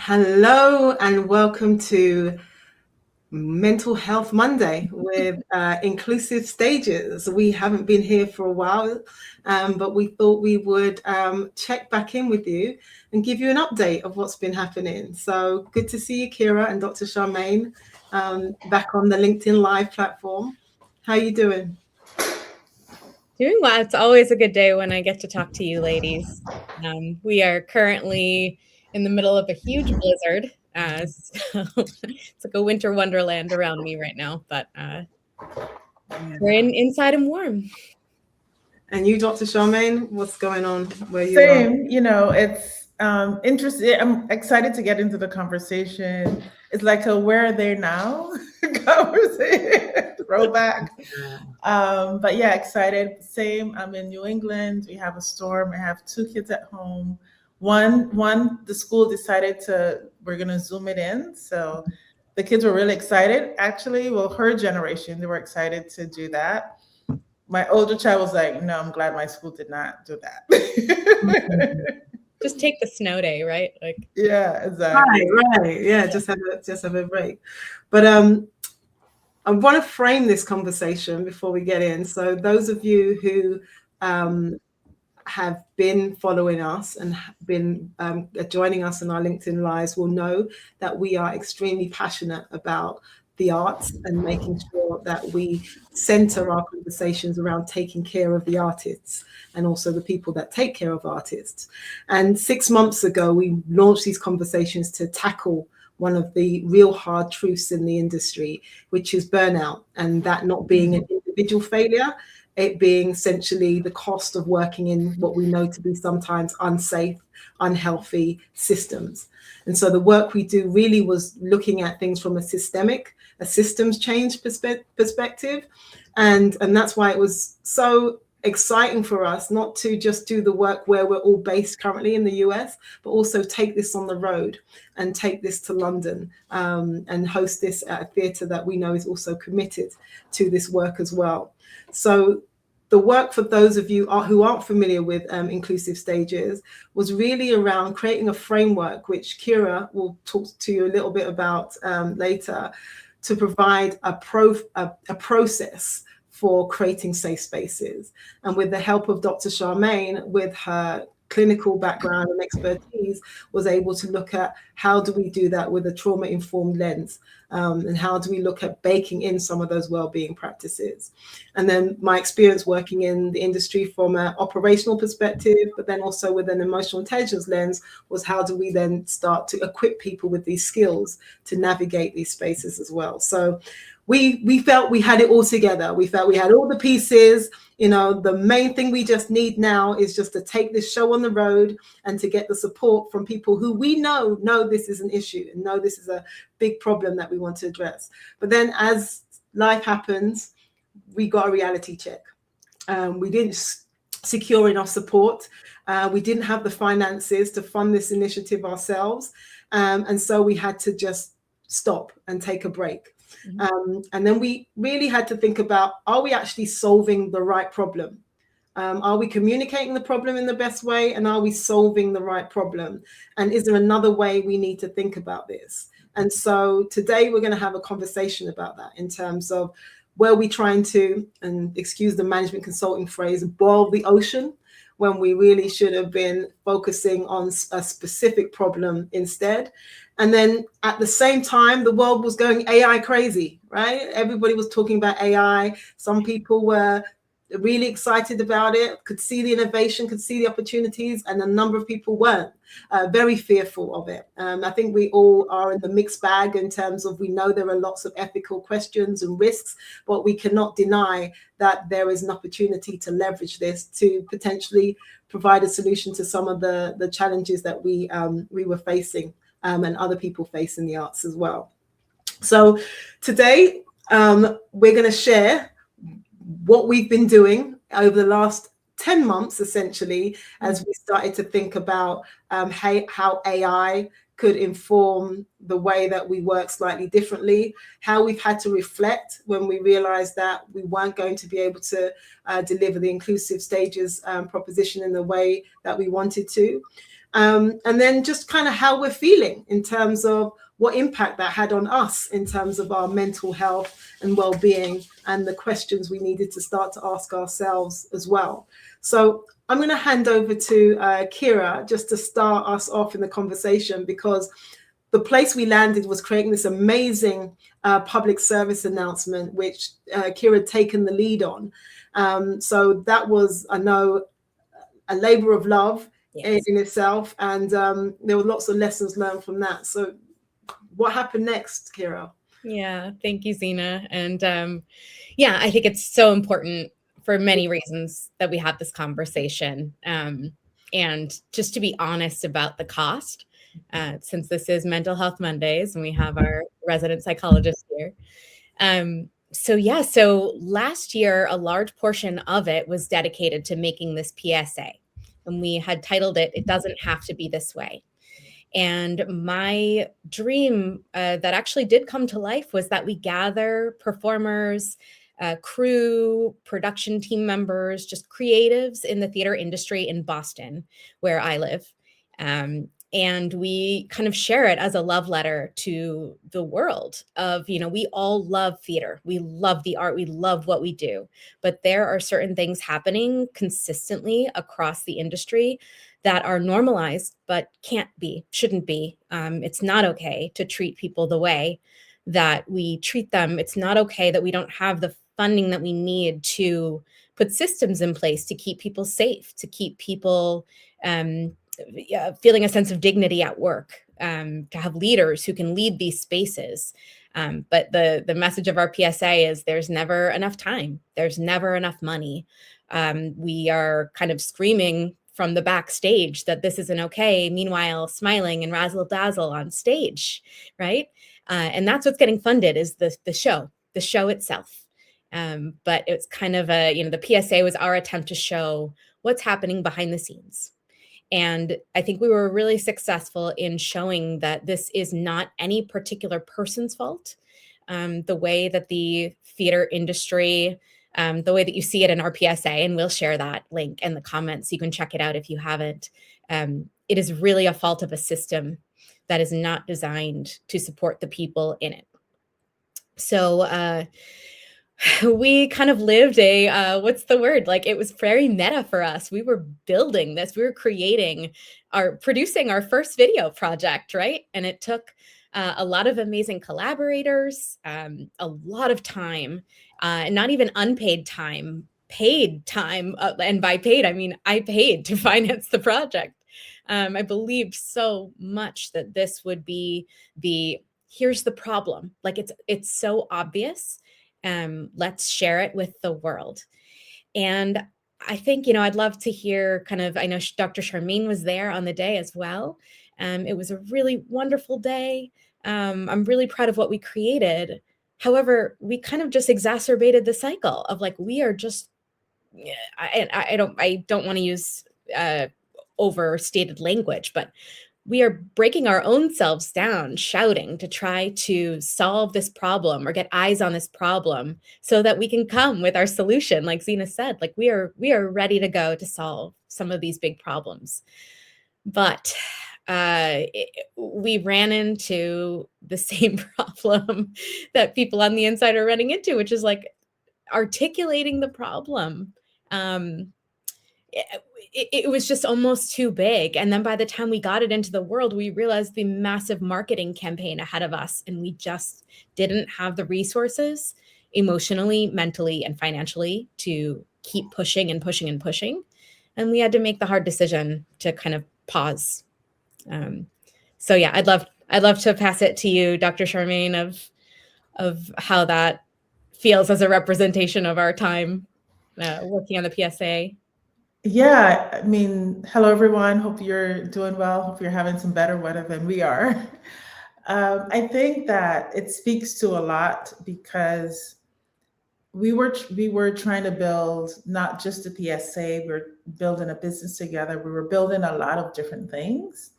Hello and welcome to Mental Health Monday with Inclusive Stages. We haven't been here for a while, but we thought we would check back in with you and give you an update of what's been happening. So good to see you, Kira and Dr. Charmain, back on the LinkedIn Live platform. How are you doing? Doing well. It's always a good day when I get to talk to you ladies. We are currently in the middle of a huge blizzard. So it's like a winter wonderland around me right now, but we're inside and warm. And you, Dr. Charmain, what's going on where you Same, it's interesting. I'm excited to get into the conversation. It's like a where are they now conversation, throwback. But yeah, excited. Same, I'm in New England. We have a storm. I have 2 kids at home. One, the school decided we're going to Zoom it in. So the kids were really excited. Actually, well, her generation, they were excited to do that. My older child was like, no, I'm glad my school did not do that. Just take the snow day, right? Like, yeah, exactly. Right. Yeah, just have a break. But I want to frame this conversation before we get in. So those of you who have been following us and been joining us in our LinkedIn Lives will know that we are extremely passionate about the arts and making sure that we center our conversations around taking care of the artists and also the people that take care of artists. And 6 months ago, we launched these conversations to tackle one of the real hard truths in the industry, which is burnout, and that not being an individual failure, it being essentially the cost of working in what we know to be sometimes unsafe, unhealthy systems. And so the work we do really was looking at things from a systems change perspective. And that's why it was so exciting for us not to just do the work where we're all based currently in the US, but also take this on the road and take this to London and host this at a theatre that we know is also committed to this work as well. So the work, for those of you who aren't familiar with Inclusive Stages, was really around creating a framework, which Kira will talk to you a little bit about later, to provide a process for creating safe spaces. And with the help of Dr. Charmain, with her clinical background and expertise, was able to look at how do we do that with a trauma-informed lens, and how do we look at baking in some of those well-being practices. And then my experience working in the industry from an operational perspective, but then also with an emotional intelligence lens, was how do we then start to equip people with these skills to navigate these spaces as well. So we felt we had it all together. We felt we had all the pieces. The main thing we just need now is just to take this show on the road and to get the support from people who we know this is an issue and know this is a big problem that we want to address. But then as life happens, we got a reality check. We didn't secure enough support. We didn't have the finances to fund this initiative ourselves. And so we had to just stop and take a break. And then we really had to think about, are we actually solving the right problem? Are we communicating the problem in the best way? And are we solving the right problem? And is there another way we need to think about this? And so today we're going to have a conversation about that in terms of were we trying to, and excuse the management consulting phrase, boil the ocean, when we really should have been focusing on a specific problem instead. And then at the same time, the world was going AI crazy, right? Everybody was talking about AI. Some people were really excited about it, could see the innovation, could see the opportunities, and a number of people weren't, very fearful of it. I think we all are in the mixed bag in terms of, we know there are lots of ethical questions and risks, but we cannot deny that there is an opportunity to leverage this to potentially provide a solution to some of the challenges that we were facing and other people face in the arts as well. So today we're going to share what we've been doing over the last 10 months, essentially, as we started to think about how AI could inform the way that we work slightly differently, how we've had to reflect when we realized that we weren't going to be able to deliver the Inclusive Stages proposition in the way that we wanted to. And then just kind of how we're feeling in terms of what impact that had on us in terms of our mental health and well-being, and the questions we needed to start to ask ourselves as well. So I'm going to hand over to Kira just to start us off in the conversation, because the place we landed was creating this amazing public service announcement, which Kira had taken the lead on. So that was, I know, a labor of love in itself. And there were lots of lessons learned from that. So what happened next, Kira? Yeah, thank you, Zena. And I think it's so important for many reasons that we have this conversation. And just to be honest about the cost, since this is Mental Health Mondays and we have our resident psychologist here. So last year, a large portion of it was dedicated to making this PSA. And we had titled it, "It Doesn't Have to Be This Way." And my dream that actually did come to life was that we gather performers, crew, production team members, just creatives in the theater industry in Boston, where I live. And we kind of share it as a love letter to the world of, we all love theater. We love the art. We love what we do. But there are certain things happening consistently across the industry that are normalized, but shouldn't be. It's not okay to treat people the way that we treat them. It's not okay that we don't have the funding that we need to put systems in place to keep people safe, to keep people feeling a sense of dignity at work, to have leaders who can lead these spaces. But the message of our PSA is there's never enough time. There's never enough money. We are kind of screaming from the backstage that this isn't okay. Meanwhile, smiling and razzle dazzle on stage, right? And that's what's getting funded is the show itself. But it's kind of the PSA was our attempt to show what's happening behind the scenes. And I think we were really successful in showing that this is not any particular person's fault. The way that the theater industry, the way that you see it in our PSA, and we'll share that link in the comments. You can check it out if you haven't. It is really a fault of a system that is not designed to support the people in it. So we kind of lived it was very meta for us. We were building this, we were producing our first video project, right? And it took a lot of amazing collaborators, a lot of time, not even unpaid time, paid time. And by paid, I mean, I paid to finance the project. I believed so much that this would be here's the problem. Like it's so obvious. Let's share it with the world. And I think, I'd love to hear I know Dr. Charmain was there on the day as well. It was a really wonderful day. I'm really proud of what we created. However, we kind of just exacerbated the cycle of we are just, I don't want to use overstated language, but we are breaking our own selves down, shouting to try to solve this problem or get eyes on this problem so that we can come with our solution. Like Zena said, we are ready to go to solve some of these big problems. But we ran into the same problem that people on the inside are running into, which is articulating the problem. It was just almost too big. And then by the time we got it into the world, we realized the massive marketing campaign ahead of us. And we just didn't have the resources emotionally, mentally, and financially to keep pushing and pushing and pushing. And we had to make the hard decision to kind of pause. So yeah, I'd love to pass it to you, Dr. Charmain, of how that feels as a representation of our time working on the PSA. Yeah, I mean, hello everyone. Hope you're doing well. Hope you're having some better weather than we are. I think that it speaks to a lot because we were trying to build not just a PSA, we were building a business together. We were building a lot of different things.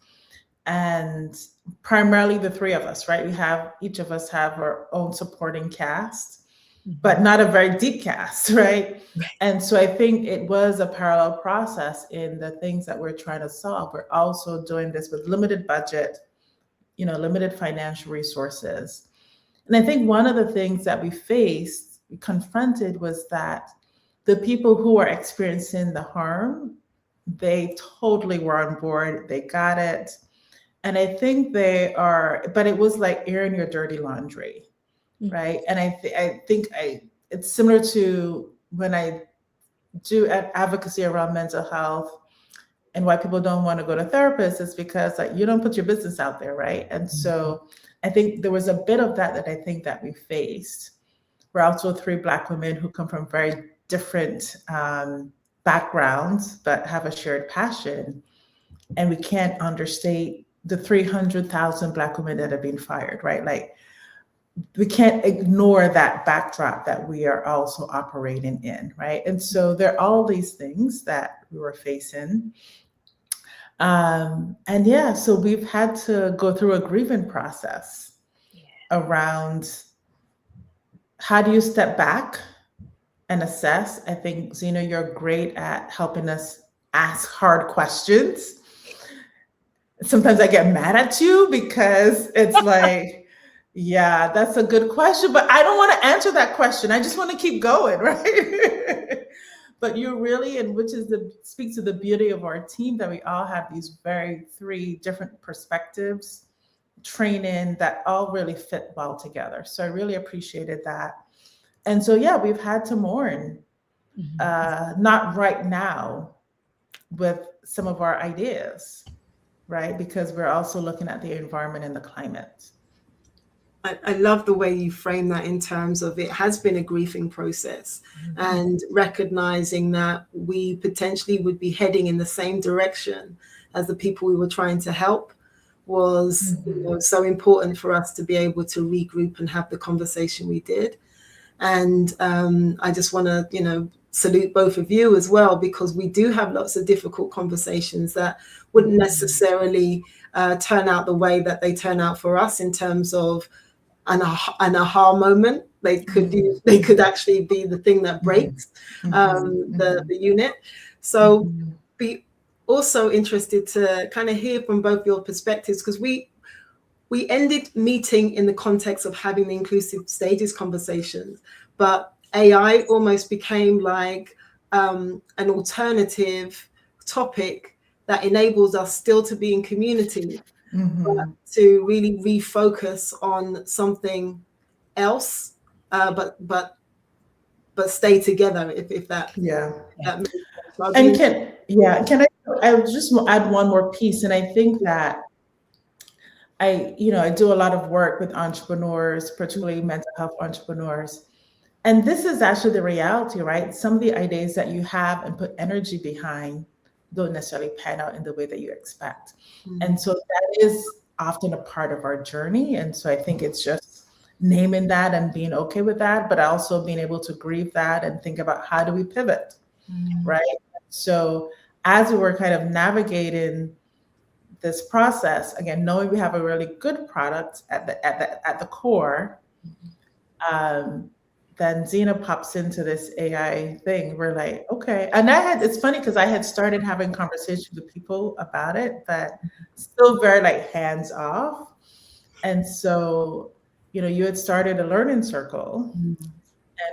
And primarily the three of us, right? Each of us have our own supporting cast. but not a very deep cast, right? And so I think it was a parallel process in the things that we're trying to solve. We're also doing this with limited budget, limited financial resources. And I think one of the things that we confronted was that the people who are experiencing the harm, they totally were on board. They got it. And I think but it was like airing your dirty laundry, right? And I think it's similar to when I do advocacy around mental health and why people don't want to go to therapists. It's because like you don't put your business out there, right? And so I think there was a bit of that I think that we faced. We're also 3 Black women who come from very different backgrounds, but have a shared passion. And we can't understate the 300,000 Black women that have been fired, right? Like we can't ignore that backdrop that we are also operating in, right? And so there are all these things that we were facing. So we've had to go through a grieving process around how do you step back and assess. I think, Zena, you're great at helping us ask hard questions. Sometimes I get mad at you because it's like, yeah, that's a good question, but I don't want to answer that question. I just want to keep going, right? But you really, and which is speaks to the beauty of our team, that we all have these 3 different perspectives, training that all really fit well together. So I really appreciated that. And so, yeah, we've had to mourn, not right now with some of our ideas, right? Because we're also looking at the environment and the climate. I love the way you frame that in terms of it has been a grieving process, and recognizing that we potentially would be heading in the same direction as the people we were trying to help was so important for us to be able to regroup and have the conversation we did. And I just want to, salute both of you as well, because we do have lots of difficult conversations that wouldn't necessarily turn out the way that they turn out for us in terms of an aha moment. They could actually be the thing that breaks the unit. So be also interested to kind of hear from both your perspectives, because we ended meeting in the context of having the inclusive stages conversations, but AI almost became like an alternative topic that enables us still to be in community, but to really refocus on something else, but stay together. If that that makes sense. And I just add one more piece, and I think that I do a lot of work with entrepreneurs, particularly mental health entrepreneurs. And this is actually the reality, right? Some of the ideas that you have and put energy behind don't necessarily pan out in the way that you expect. And so that is often a part of our journey. And so I think it's just naming that and being okay with that, but also being able to grieve that and think about how do we pivot, right? So as we were kind of navigating this process, again, knowing we have a really good product at the core, then Zena pops into this AI thing. We're like, okay. And it's funny because I had started having conversations with people about it, but still very like hands off. And so, you had started a learning circle, and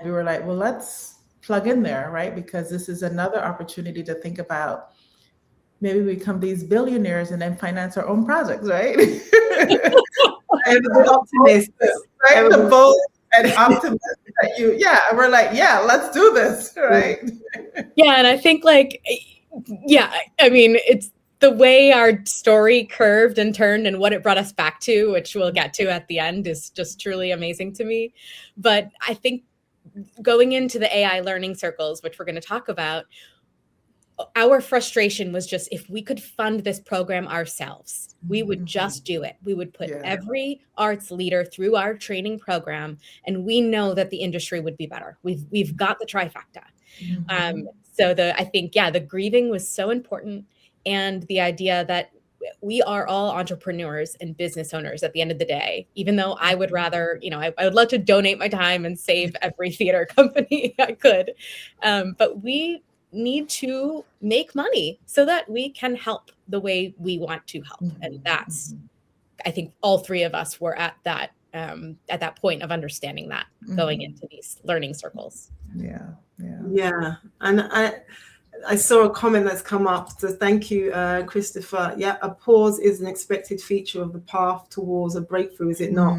we were like, well, let's plug in there, right? Because this is another opportunity to think about maybe we become these billionaires and then finance our own projects, right? And the optimist, right? The bold and optimistic that we're like, let's do this, right? Yeah, and I think I mean, it's the way our story curved and turned and what it brought us back to, which we'll get to at the end, is just truly amazing to me. But I think going into the AI learning circles, which we're going to talk about, our frustration was just, if we could fund this program ourselves, we would just do it. We would put every arts leader through our training program, and we know that the industry would be better. We've got the trifecta. I think the grieving was so important, and the idea that we are all entrepreneurs and business owners at the end of the day, even though I would rather, I would love to donate my time and save every theater company I could. But we need to make money so that we can help the way we want to help. And that's, I think all three of us were at that point of understanding that going into these learning circles. Yeah. And I saw a comment that's come up. So thank you, Christopher. Yeah, a pause is an expected feature of the path towards a breakthrough, is it not?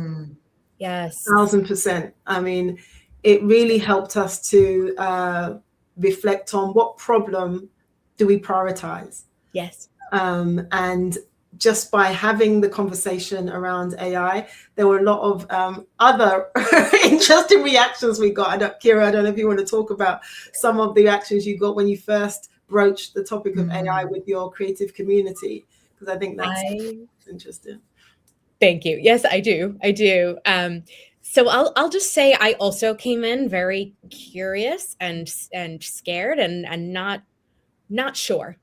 Yes. 1000%. I mean, it really helped us to reflect on what problem do we prioritize. Yes. And just by having the conversation around AI, there were a lot of other interesting reactions we got. Kira, I don't know if you want to talk about some of the reactions you got when you first broached the topic of AI with your creative community, because I think that's interesting. Thank you. Yes, I do. So I'll just say I also came in very curious and scared and not sure.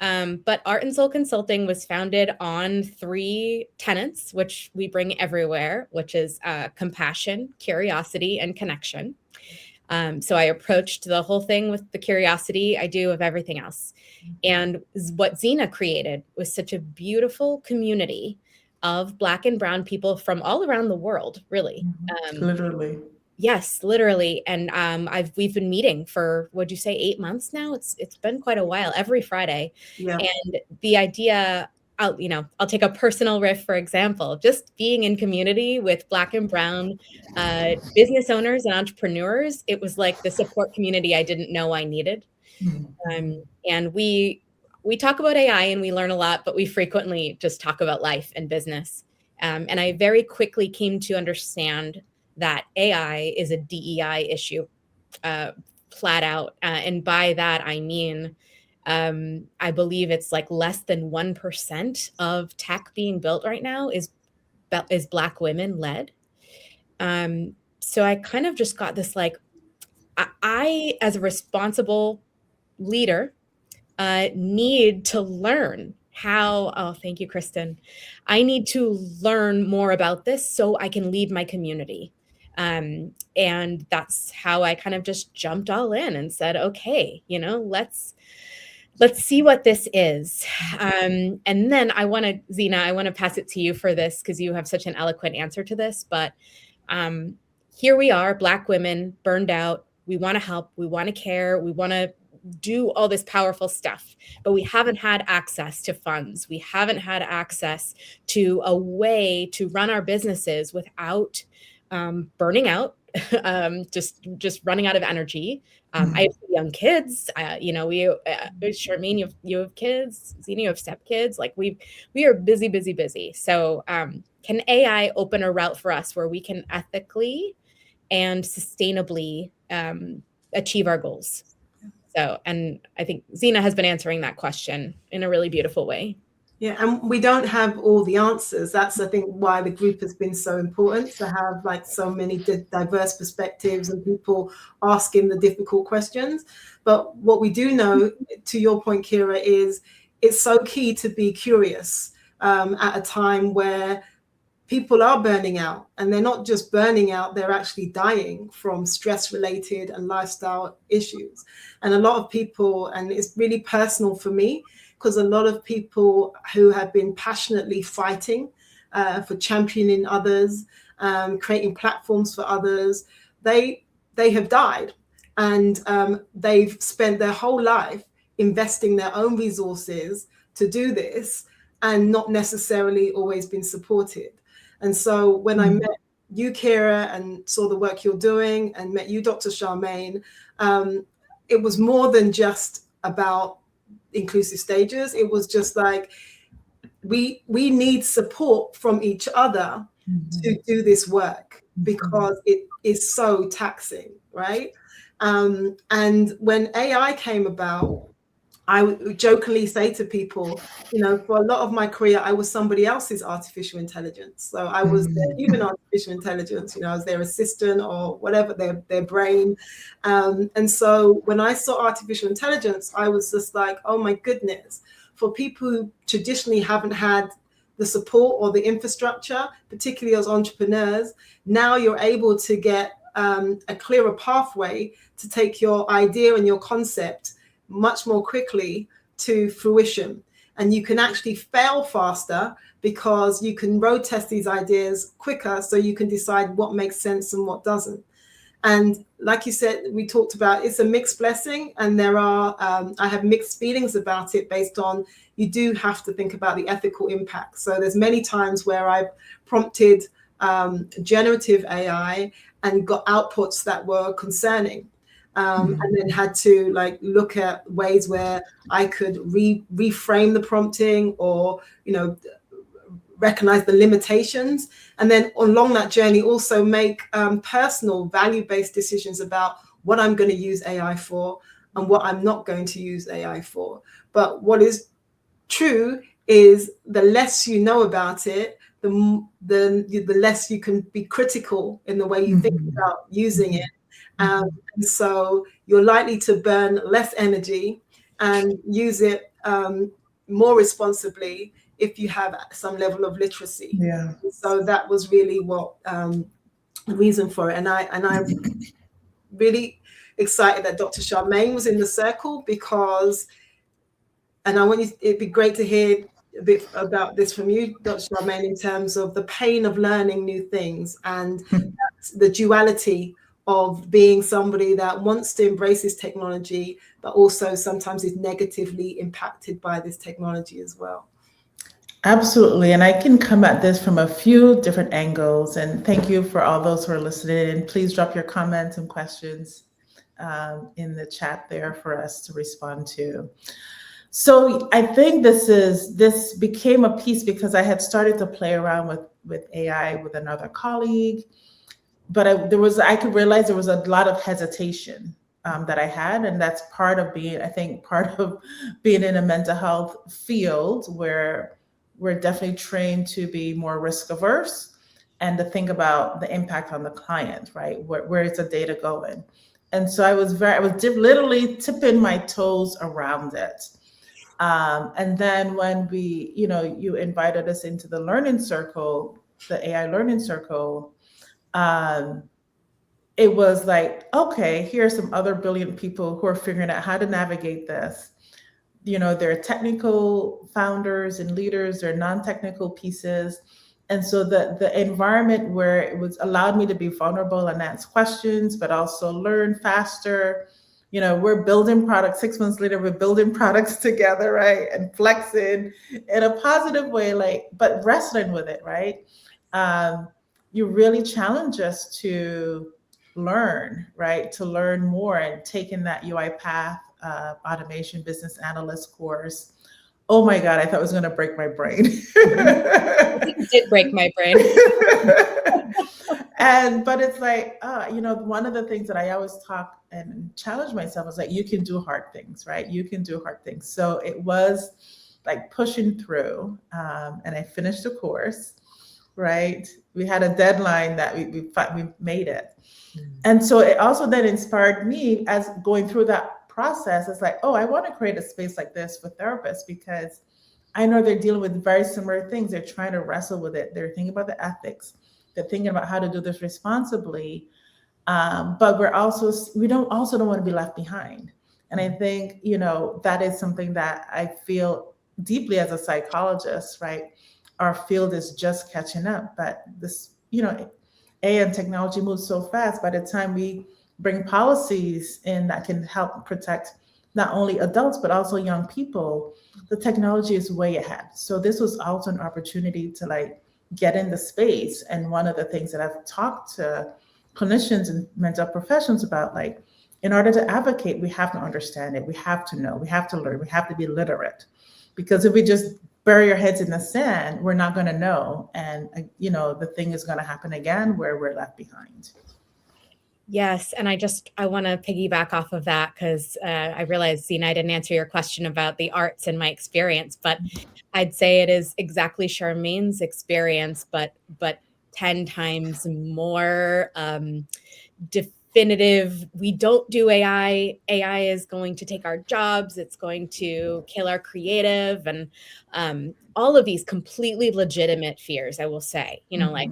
But Art and Soul Consulting was founded on 3 tenets, which we bring everywhere, which is compassion, curiosity, and connection. So I approached the whole thing with the curiosity I do of everything else. And what Zena created was such a beautiful community of Black and Brown people from all around the world, really. Literally. Yes, literally. And we've been meeting for, what'd you say, 8 months now? It's been quite a while, every Friday. Yeah. And the idea, I'll take a personal riff, for example, just being in community with Black and Brown business owners and entrepreneurs. It was like the support community I didn't know I needed. And we talk about AI and we learn a lot, but we frequently just talk about life and business. And I very quickly came to understand that AI is a DEI issue, flat out. And by that, I mean, I believe it's like less than 1% of tech being built right now is Black women led. So I kind of just got this, like, I as a responsible leader, need to learn how, thank you, Kristen. I need to learn more about this so I can lead my community. And that's how I kind of just jumped all in and said, okay, let's see what this is. And then Zena, I want to pass it to you for this because you have such an eloquent answer to this. But here we are, Black women, burned out. We want to help. We want to care. We want to do all this powerful stuff, but we haven't had access to funds. We haven't had access to a way to run our businesses without burning out, just running out of energy. I have young kids. Charmain, you have kids. Zena, you have stepkids. Like we are busy. So can AI open a route for us where we can ethically and sustainably achieve our goals? So, and I think Zena has been answering that question in a really beautiful way. Yeah, and we don't have all the answers. That's, I think, why the group has been so important, to have like so many diverse perspectives and people asking the difficult questions. But what we do know, to your point, Kira, is it's so key to be curious at a time where people are burning out, and they're not just burning out, they're actually dying from stress-related and lifestyle issues. And a lot of people, and it's really personal for me, because a lot of people who have been passionately fighting for championing others, creating platforms for others, they have died, and they've spent their whole life investing their own resources to do this and not necessarily always been supported. And so when I met you, Kira, and saw the work you're doing, and met you, Dr. Charmain, it was more than just about inclusive stages. It was just like, we need support from each other to do this work, because it is so taxing, right? And when AI came about, I would jokingly say to people, for a lot of my career, I was somebody else's artificial intelligence. So I was their human artificial intelligence, I was their assistant or whatever, their brain. And so when I saw artificial intelligence, I was just like, oh my goodness, for people who traditionally haven't had the support or the infrastructure, particularly as entrepreneurs, now you're able to get a clearer pathway to take your idea and your concept much more quickly to fruition. And you can actually fail faster because you can road test these ideas quicker, so you can decide what makes sense and what doesn't. And like you said, we talked about, it's a mixed blessing, and there are, I have mixed feelings about it based on, you do have to think about the ethical impact. So there's many times where I've prompted generative AI and got outputs that were concerning. And then had to like look at ways where I could reframe the prompting, or, you know, recognize the limitations, and then along that journey also make personal value-based decisions about what I'm going to use AI for and what I'm not going to use AI for. But what is true is the less you know about it, the less you can be critical in the way you think about using it. And so you're likely to burn less energy and use it more responsibly if you have some level of literacy. Yeah. So that was really what the reason for it. And I'm really excited that Dr. Charmain was in the circle, because, and I want you, it'd be great to hear a bit about this from you, Dr. Charmain, in terms of the pain of learning new things and the duality of being somebody that wants to embrace this technology, but also sometimes is negatively impacted by this technology as well. Absolutely. And I can come at this from a few different angles. And thank you for all those who are listening. And please drop your comments and questions in the chat there for us to respond to. So I think this became a piece because I had started to play around with AI with another colleague, but I could realize there was a lot of hesitation that I had, and that's part of being in a mental health field where we're definitely trained to be more risk averse and to think about the impact on the client, right? Where is the data going? And so I was literally tipping my toes around it. And then when you invited us into the learning circle, the AI learning circle, it was like, okay, here are some other brilliant people who are figuring out how to navigate this. You know, there are technical founders and leaders, there are non-technical pieces. And so the environment where it was allowed me to be vulnerable and ask questions, but also learn faster. You know, we're building products, 6 months later, we're building products together, right? And flexing in a positive way, but wrestling with it, right? You really challenge us to learn, right? To learn more, and taking that UiPath automation business analyst course. Oh my God, I thought it was going to break my brain. It did break my brain. But it's like, one of the things that I always talk and challenge myself is like, you can do hard things, right? You can do hard things. So it was like pushing through, and I finished the course, right? We had a deadline that we made it. And so it also then inspired me as going through that process. It's like, oh, I want to create a space like this for therapists, because I know they're dealing with very similar things. They're trying to wrestle with it. They're thinking about the ethics. They're thinking about how to do this responsibly. But we don't want to be left behind. And I think, that is something that I feel deeply as a psychologist, right? Our field is just catching up, but this, AI and technology moves so fast. By the time we bring policies in that can help protect not only adults, but also young people, the technology is way ahead. So this was also an opportunity to get in the space. And one of the things that I've talked to clinicians and mental professionals about, in order to advocate, we have to understand it. We have to know, we have to learn, we have to be literate. Because if we just bury our heads in the sand, we're not going to know. And, the thing is going to happen again where we're left behind. Yes. And I want to piggyback off of that, because I realized, Zena, I didn't answer your question about the arts and my experience, but I'd say it is exactly Charmain's experience, but 10 times more definitive, we don't do AI is going to take our jobs, it's going to kill our creative, and all of these completely legitimate fears, I will say, like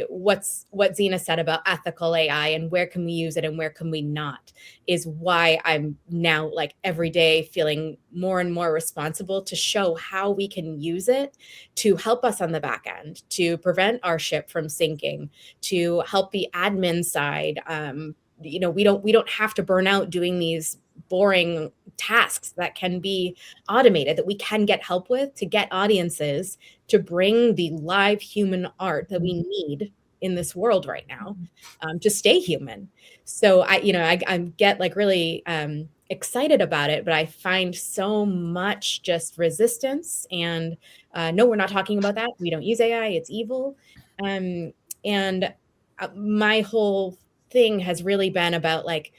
what Zena said about ethical AI and where can we use it and where can we not, is why I'm now like every day feeling more and more responsible to show how we can use it to help us on the back end, to prevent our ship from sinking, to help the admin side. We don't have to burn out doing these boring tasks that can be automated, that we can get help with to get audiences to bring the live human art that we need in this world right now, to stay human. So I get like really excited about it, but I find so much just resistance and no, we're not talking about that. We don't use AI, it's evil. And my whole thing has really been about like,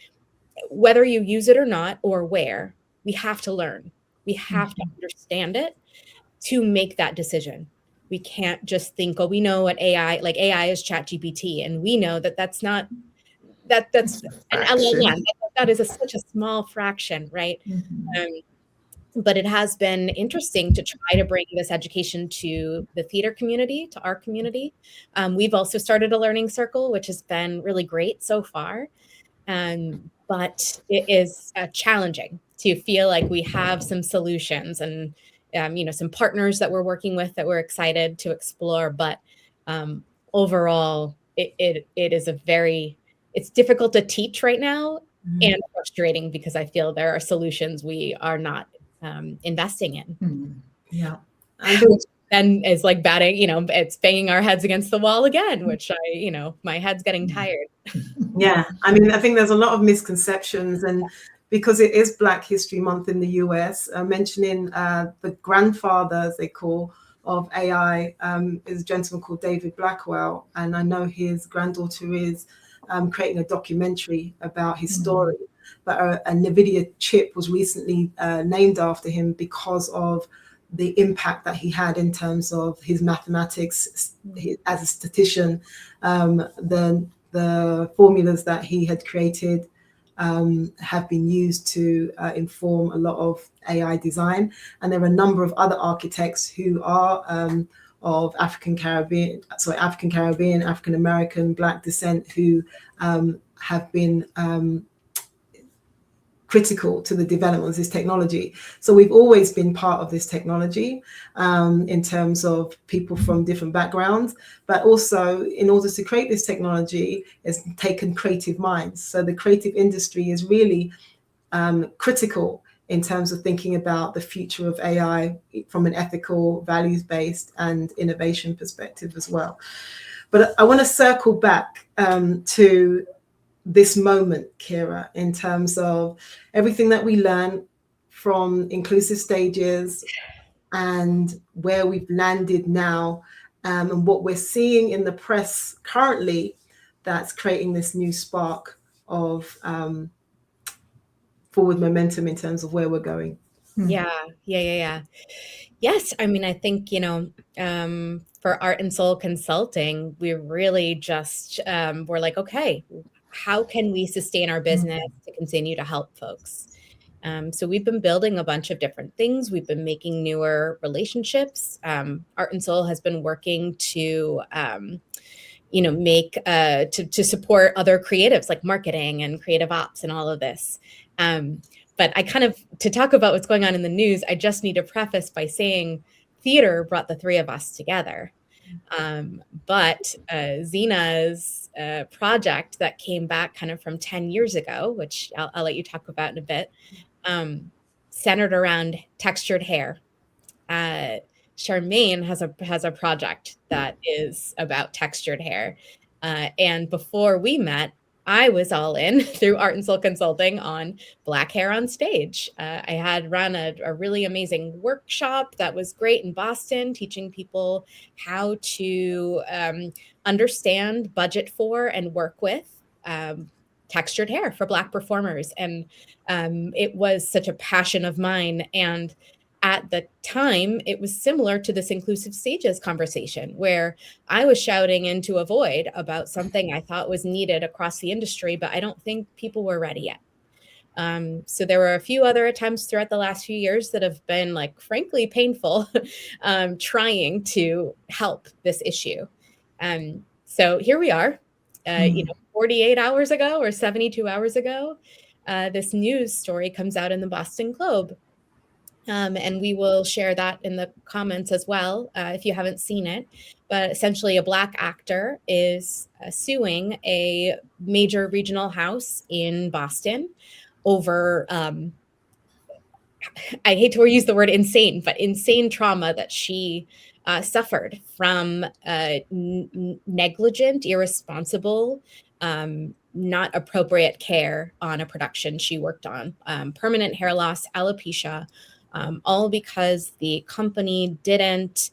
whether you use it or not, or where, we have to learn. We have to understand it to make that decision. We can't just think, oh, we know what AI is ChatGPT, and we know that that's not that's an LLM. That is such a small fraction, right? But it has been interesting to try to bring this education to the theater community, to our community. We've also started a learning circle, which has been really great so far. But it is challenging to feel like we have some solutions and some partners that we're working with that we're excited to explore. But overall, it is it's difficult to teach right now and frustrating because I feel there are solutions we are not investing in. Yeah. And is like batting, it's banging our heads against the wall again, which my head's getting tired. Yeah. I mean, I think there's a lot of misconceptions, and because it is Black History Month in the US, mentioning the grandfather, as they call, of AI is a gentleman called David Blackwell. And I know his granddaughter is creating a documentary about his story. But a NVIDIA chip was recently named after him because of the impact that he had in terms of his mathematics as a statistician. The formulas that he had created have been used to inform a lot of AI design. And there are a number of other architects who are of African Caribbean, African American, Black descent, who have been critical to the development of this technology. So we've always been part of this technology in terms of people from different backgrounds, but also in order to create this technology, it's taken creative minds. So the creative industry is really critical in terms of thinking about the future of AI from an ethical, values-based and innovation perspective as well. But I want to circle back to this moment, Kira, in terms of everything that we learn from inclusive stages and where we've landed now, and what we're seeing in the press currently that's creating this new spark of forward momentum in terms of where we're going. Yeah. Yes. I mean, I think, for Art and Soul Consulting, we really just, we're like, okay, how can we sustain our business to continue to help folks? So we've been building a bunch of different things. We've been making newer relationships. Art and Soul has been working to, to support other creatives like marketing and creative ops and all of this. But to talk about what's going on in the news, I just need to preface by saying theater brought the three of us together. But Zena's project that came back kind of from 10 years ago, which I'll let you talk about in a bit, centered around textured hair. Charmain has a project that is about textured hair. And before we met, I was all in through Art and Soul Consulting on Black hair on stage. I had run a really amazing workshop that was great in Boston, teaching people how to understand, budget for, and work with textured hair for Black performers. And it was such a passion of mine. And at the time, it was similar to this inclusive stages conversation where I was shouting into a void about something I thought was needed across the industry, but I don't think people were ready yet. So there were a few other attempts throughout the last few years that have been, like, frankly painful, trying to help this issue. So here we are, 48 hours ago or 72 hours ago, this news story comes out in the Boston Globe. And we will share that in the comments as well, if you haven't seen it. But essentially, a Black actor is suing a major regional house in Boston over, I hate to use the word insane, but insane trauma that she suffered from negligent, irresponsible, not appropriate care on a production she worked on, permanent hair loss, alopecia, all because the company didn't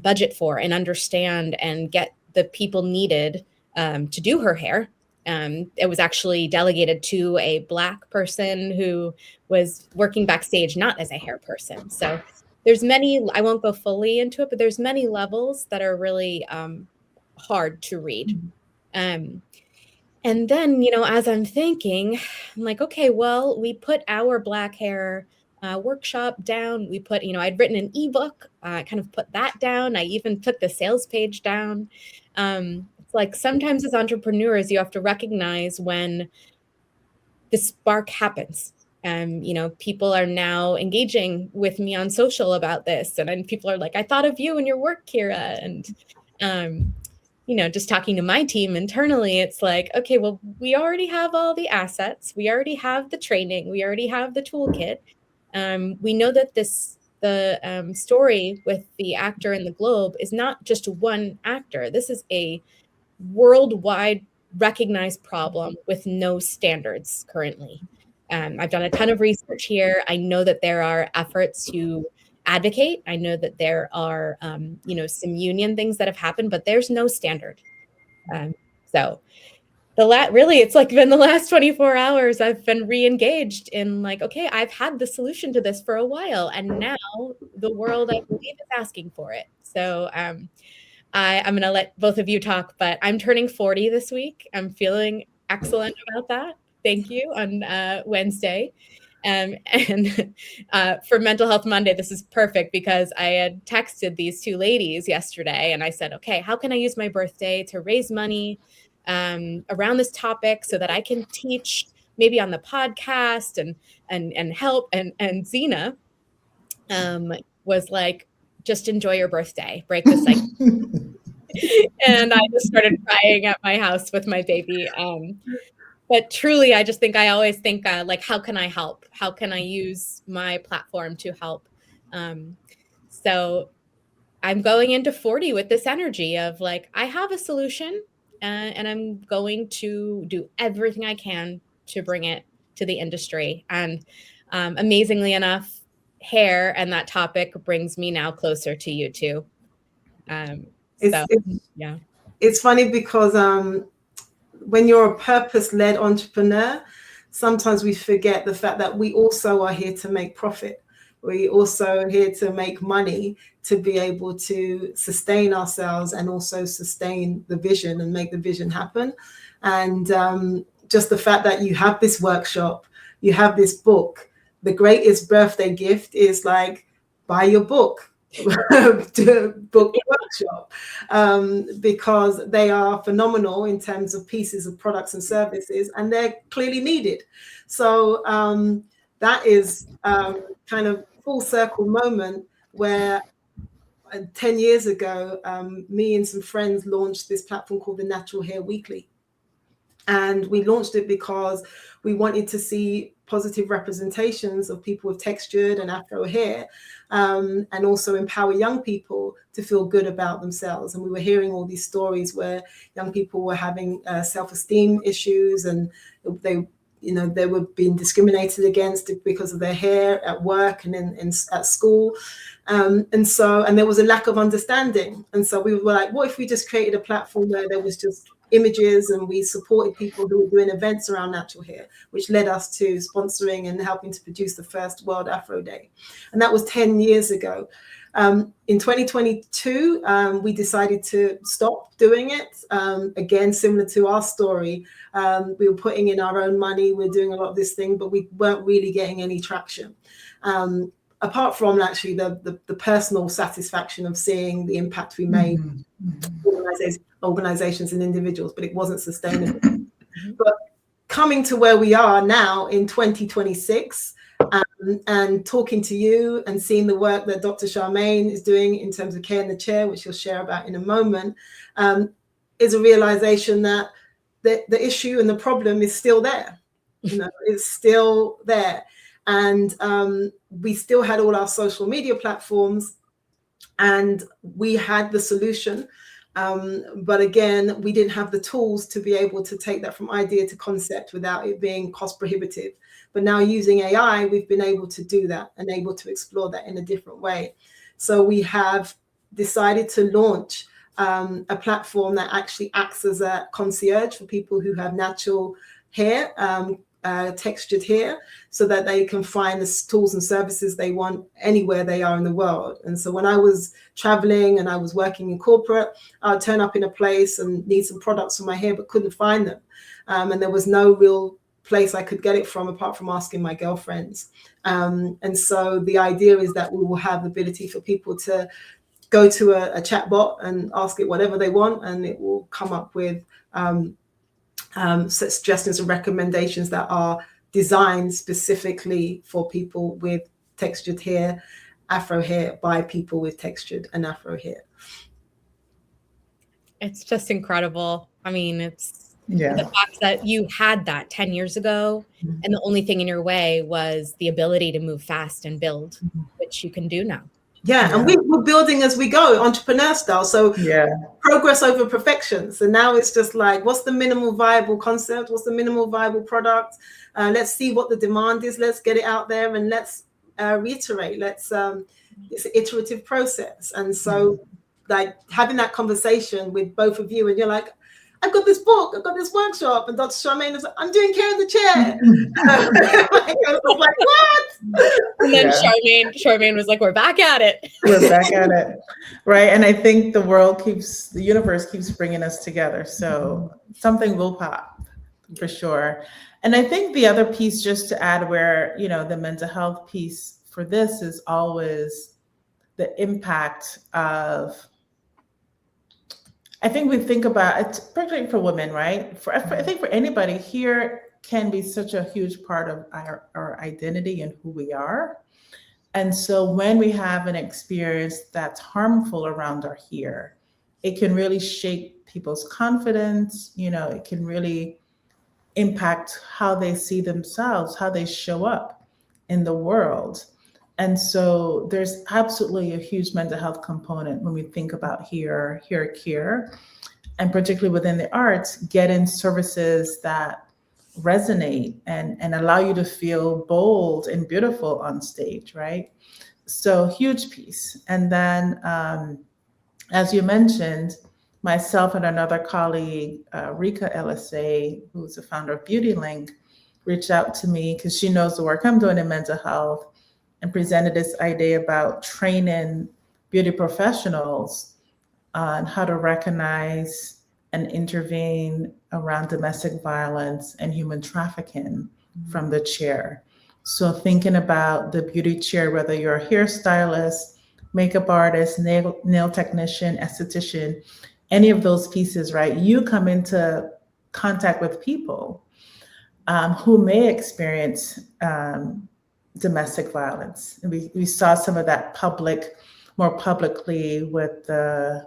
budget for and understand and get the people needed to do her hair. It was actually delegated to a Black person who was working backstage, not as a hair person. So there's many, I won't go fully into it, but there's many levels that are really hard to read. And then, as I'm thinking, I'm like, okay, well, we put our Black hair workshop down. We put, I'd written an ebook, kind of put that down. I even took the sales page down. It's like sometimes as entrepreneurs, you have to recognize when the spark happens. People are now engaging with me on social about this. And then people are like, I thought of you and your work, Kira. And, just talking to my team internally, it's like, okay, well, we already have all the assets. We already have the training. We already have the toolkit. We know that the story with the actor in the Globe is not just one actor. This is a worldwide recognized problem with no standards currently. I've done a ton of research here. I know that there are efforts to advocate. I know that there are, some union things that have happened, but there's no standard. So really, it's like been the last 24 hours, I've been re-engaged in like, okay, I've had the solution to this for a while. And now the world, I believe, is asking for it. So I'm going to let both of you talk, but I'm turning 40 this week. I'm feeling excellent about that. Thank you on Wednesday. And for Mental Health Monday, this is perfect because I had texted these two ladies yesterday and I said, okay, how can I use my birthday to raise money around this topic so that I can teach maybe on the podcast and help. And Zena was like, just enjoy your birthday, break the cycle. And I just started crying at my house with my baby. But truly, I just think I always think like, how can I help? How can I use my platform to help? So I'm going into 40 with this energy of like, I have a solution. And I'm going to do everything I can to bring it to the industry. And amazingly enough, hair and that topic brings me now closer to you too. It's funny because when you're a purpose-led entrepreneur, sometimes we forget the fact that we also are here to make profit. We also are here to make money, to be able to sustain ourselves and also sustain the vision and make the vision happen. And just the fact that you have this workshop, you have this book, the greatest birthday gift is like, buy your book, to book the workshop, because they are phenomenal in terms of pieces of products and services, and they're clearly needed. So that is kind of full circle moment where 10 years ago, me and some friends launched this platform called the Natural Hair Weekly. And we launched it because we wanted to see positive representations of people with textured and Afro hair, and also empower young people to feel good about themselves. And we were hearing all these stories where young people were having self-esteem issues, and they were being discriminated against because of their hair at work and at school. And there was a lack of understanding. And so we were like, what if we just created a platform where there was just images, and we supported people who were doing events around natural hair, which led us to sponsoring and helping to produce the first World Afro Day. And that was 10 years ago. In 2022, we decided to stop doing it. Again, similar to our story, we were putting in our own money, we're doing a lot of this thing, but we weren't really getting any traction. Apart from actually the personal satisfaction of seeing the impact we made, organizations and individuals, but it wasn't sustainable. But coming to where we are now in 2026, and talking to you and seeing the work that Dr. Charmain is doing in terms of care in the chair, which she'll share about in a moment, is a realization that the issue and the problem is still there. It's still there. And we still had all our social media platforms, and we had the solution. But again, we didn't have the tools to be able to take that from idea to concept without it being cost prohibitive. But now using AI, we've been able to do that and able to explore that in a different way. So we have decided to launch a platform that actually acts as a concierge for people who have natural hair, textured hair, so that they can find the tools and services they want anywhere they are in the world. And so when I was traveling and I was working in corporate, I'd turn up in a place and need some products for my hair, but couldn't find them. And there was no real place I could get it from apart from asking my girlfriends. And so the idea is that we will have the ability for people to go to a chat bot and ask it whatever they want, and it will come up with suggestions and recommendations that are designed specifically for people with textured hair, Afro hair, by people with textured and Afro hair. It's just incredible. I mean, it's the fact that you had that 10 years ago, and the only thing in your way was the ability to move fast and build, which you can do now. Yeah, and we're building as we go, entrepreneur style. So progress over perfection. So now it's just like, what's the minimal viable concept? What's the minimal viable product? Let's see what the demand is. Let's get it out there, and let's reiterate. It's an iterative process. And so like having that conversation with both of you, and you're like, I've got this book, I've got this workshop, and Dr. Charmain is like, I'm doing care in the chair. I was like, what? And then Charmain was like, we're back at it. We're back at it, right? And I think the universe keeps bringing us together. So something will pop for sure. And I think the other piece, just to add, where, the mental health piece for this is always the impact of, I think we think about it, particularly for women, right? I think for anybody, hair can be such a huge part of our identity and who we are. And so when we have an experience that's harmful around our hair, it can really shake people's confidence. It can really impact how they see themselves, how they show up in the world. And so there's absolutely a huge mental health component when we think about hair care, and particularly within the arts, getting services that resonate and allow you to feel bold and beautiful on stage, right? So huge piece. And then, as you mentioned, myself and another colleague, Rika LSA, who's the founder of Beauty Link, reached out to me because she knows the work I'm doing in mental health, and presented this idea about training beauty professionals on how to recognize and intervene around domestic violence and human trafficking from the chair. So thinking about the beauty chair, whether you're a hairstylist, makeup artist, nail technician, esthetician, any of those pieces, right? You come into contact with people who may experience domestic violence. And we saw some of that more publicly with the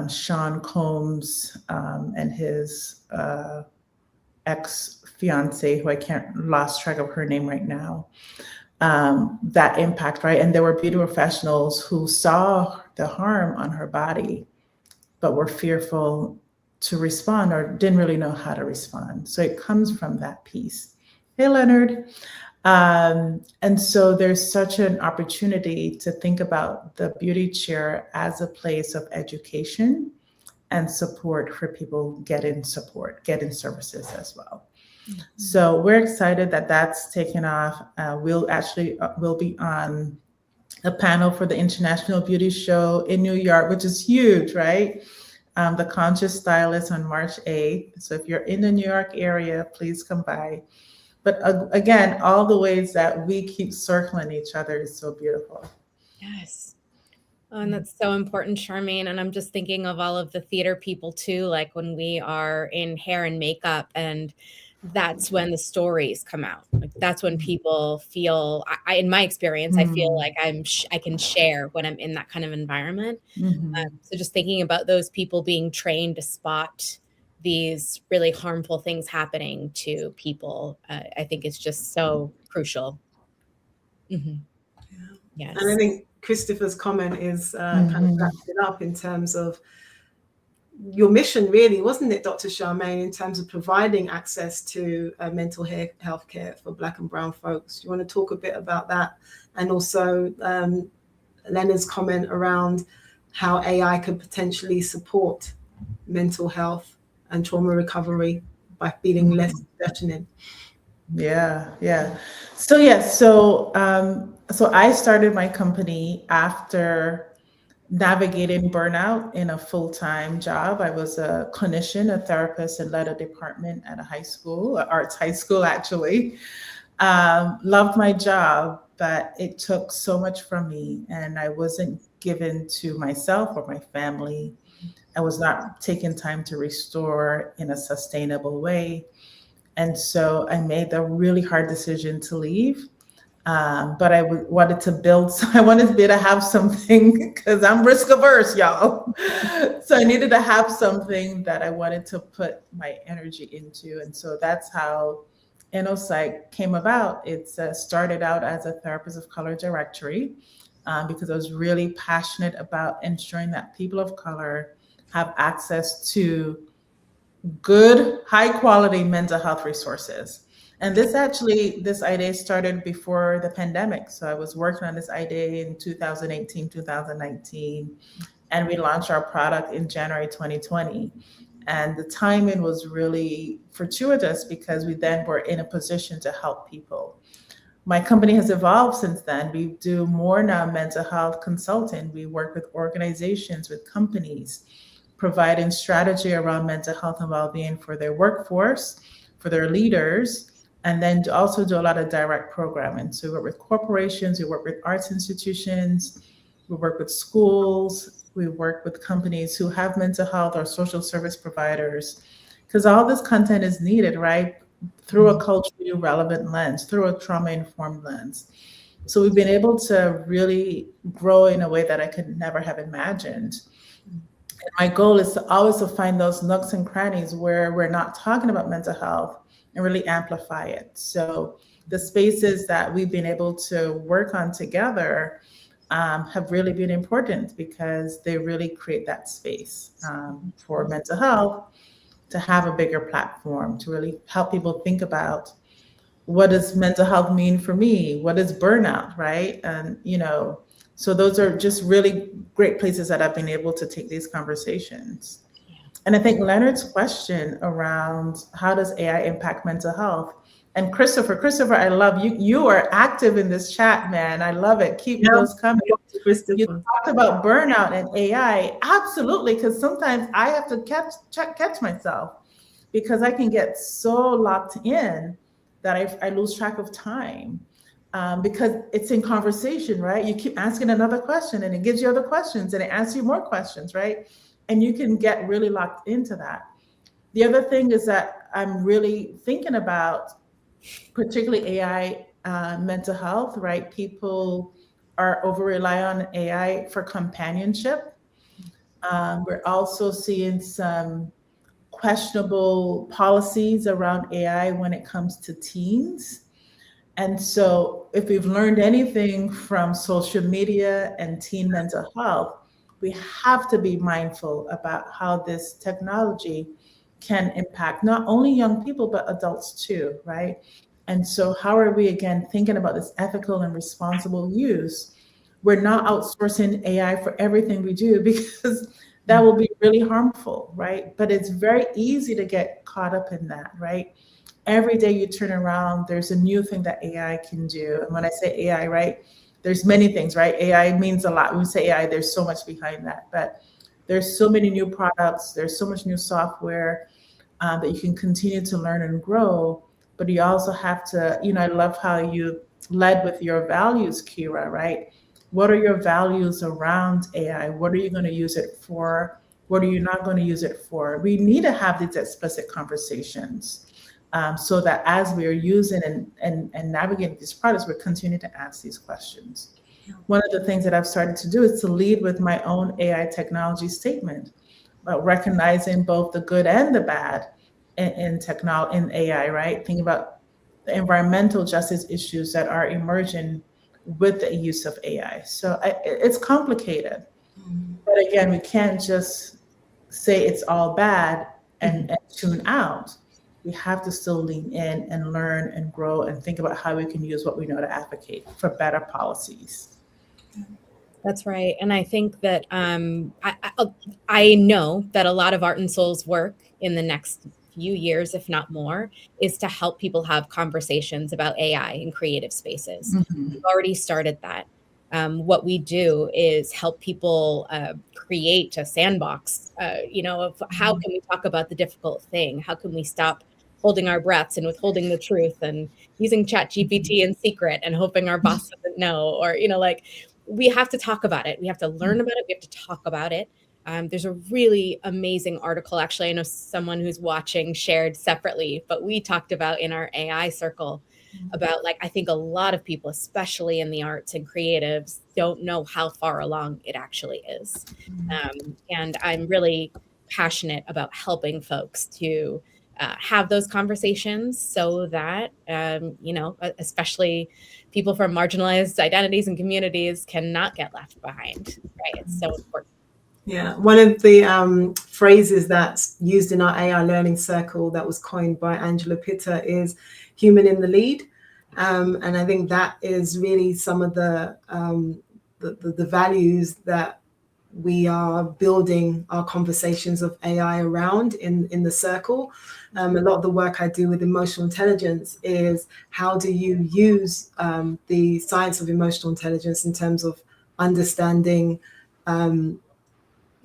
Sean Combs and his ex-fiance, who lost track of her name right now, that impact, right? And there were beauty professionals who saw the harm on her body, but were fearful to respond or didn't really know how to respond. So it comes from that piece. Hey, Leonard. And so there's such an opportunity to think about the beauty chair as a place of education and support for people getting services as well. So we're excited that that's taken off. We'll be on a panel for the International Beauty Show in New York, which is huge, right? The Conscious Stylist on March 8th. So if you're in the New York area, please come by. But again, all the ways that we keep circling each other is so beautiful. Yes. Oh, and that's so important, Charmaine. And I'm just thinking of all of the theater people too, like when we are in hair and makeup, and that's when the stories come out. Like that's when people feel, in my experience, I feel like I can share when I'm in that kind of environment. So just thinking about those people being trained to spot these really harmful things happening to people, I think is just so crucial. Yes. And I think Christopher's comment is kind of wrapped it up in terms of your mission, really, wasn't it, Dr. Charmain, in terms of providing access to mental health care for Black and Brown folks? Do you want to talk a bit about that? And also Leonard's comment around how AI could potentially support mental health and trauma recovery by feeling less threatening. Yeah. So I started my company after navigating burnout in a full-time job. I was a clinician, a therapist, and led a department at a high school, arts high school, actually. Loved my job, but it took so much from me, and I wasn't given to myself or my family. I was not taking time to restore in a sustainable way. And so I made the really hard decision to leave. But I wanted to build, so I wanted to be able to have something, because I'm risk averse, y'all. So I needed to have something that I wanted to put my energy into. And so that's how InnoPsych came about. It started out as a therapist of color directory, because I was really passionate about ensuring that people of color have access to good, high quality mental health resources. And this idea started before the pandemic. So I was working on this idea in 2018, 2019, and we launched our product in January 2020. And the timing was really fortuitous because we then were in a position to help people. My company has evolved since then. We do more now mental health consulting. We work with organizations, with companies, providing strategy around mental health and well-being for their workforce, for their leaders, and then also do a lot of direct programming. So we work with corporations, we work with arts institutions, we work with schools, we work with companies who have mental health or social service providers, because all this content is needed, right? Through a culturally relevant lens, through a trauma-informed lens. So we've been able to really grow in a way that I could never have imagined. And my goal is to always find those nooks and crannies where we're not talking about mental health and really amplify it. So the spaces that we've been able to work on together have really been important, because they really create that space for mental health to have a bigger platform, to really help people think about, what does mental health mean for me? What is burnout, right? And, so those are just really great places that I've been able to take these conversations. And I think Leonard's question around how does AI impact mental health? And Christopher, I love you. You are active in this chat, man. I love it. Keep those coming. You talked about burnout and AI. Absolutely, because sometimes I have to catch myself, because I can get so locked in that I lose track of time. Because it's in conversation, right? You keep asking another question and it gives you other questions and it asks you more questions, right? And you can get really locked into that. The other thing is that I'm really thinking about, particularly AI mental health, right? People are over-rely on AI for companionship. We're also seeing some questionable policies around AI when it comes to teens. And so if we've learned anything from social media and teen mental health, we have to be mindful about how this technology can impact not only young people, but adults too, right? And so how are we, again, thinking about this ethical and responsible use? We're not outsourcing AI for everything we do, because that will be really harmful, right? But it's very easy to get caught up in that, right? Every day you turn around, there's a new thing that AI can do. And when I say AI, right, there's many things, right? AI means a lot. When we say AI, there's so much behind that. But there's so many new products, there's so much new software that you can continue to learn and grow. But you also have to, I love how you led with your values, Kira, right? What are your values around AI? What are you going to use it for? What are you not going to use it for? We need to have these explicit conversations so that as we are using and navigating these products, we're continuing to ask these questions. One of the things that I've started to do is to lead with my own AI technology statement about recognizing both the good and the bad in technology, in AI, right? Think about the environmental justice issues that are emerging with the use of AI. So it's complicated. But again, we can't just say it's all bad and tune out. We have to still lean in and learn and grow and think about how we can use what we know to advocate for better policies. That's right. And I think that I know that a lot of Art and Soul's work in the next few years, if not more, is to help people have conversations about AI in creative spaces. We've already started that. What we do is help people create a sandbox, of how can we talk about the difficult thing? How can we stop holding our breaths and withholding the truth and using ChatGPT in secret and hoping our boss doesn't know? Or, we have to talk about it. We have to learn about it. We have to talk about it. There's a really amazing article. Actually, I know someone who's watching shared separately, but we talked about in our AI circle about, I think a lot of people, especially in the arts and creatives, don't know how far along it actually is. And I'm really passionate about helping folks to have those conversations so that, especially people from marginalized identities and communities cannot get left behind, right? It's so important. Yeah, one of the phrases that's used in our AI learning circle that was coined by Angela Pitter is human in the lead. And I think that is really some of the values that we are building our conversations of AI around in the circle. A lot of the work I do with emotional intelligence is how do you use the science of emotional intelligence in terms of understanding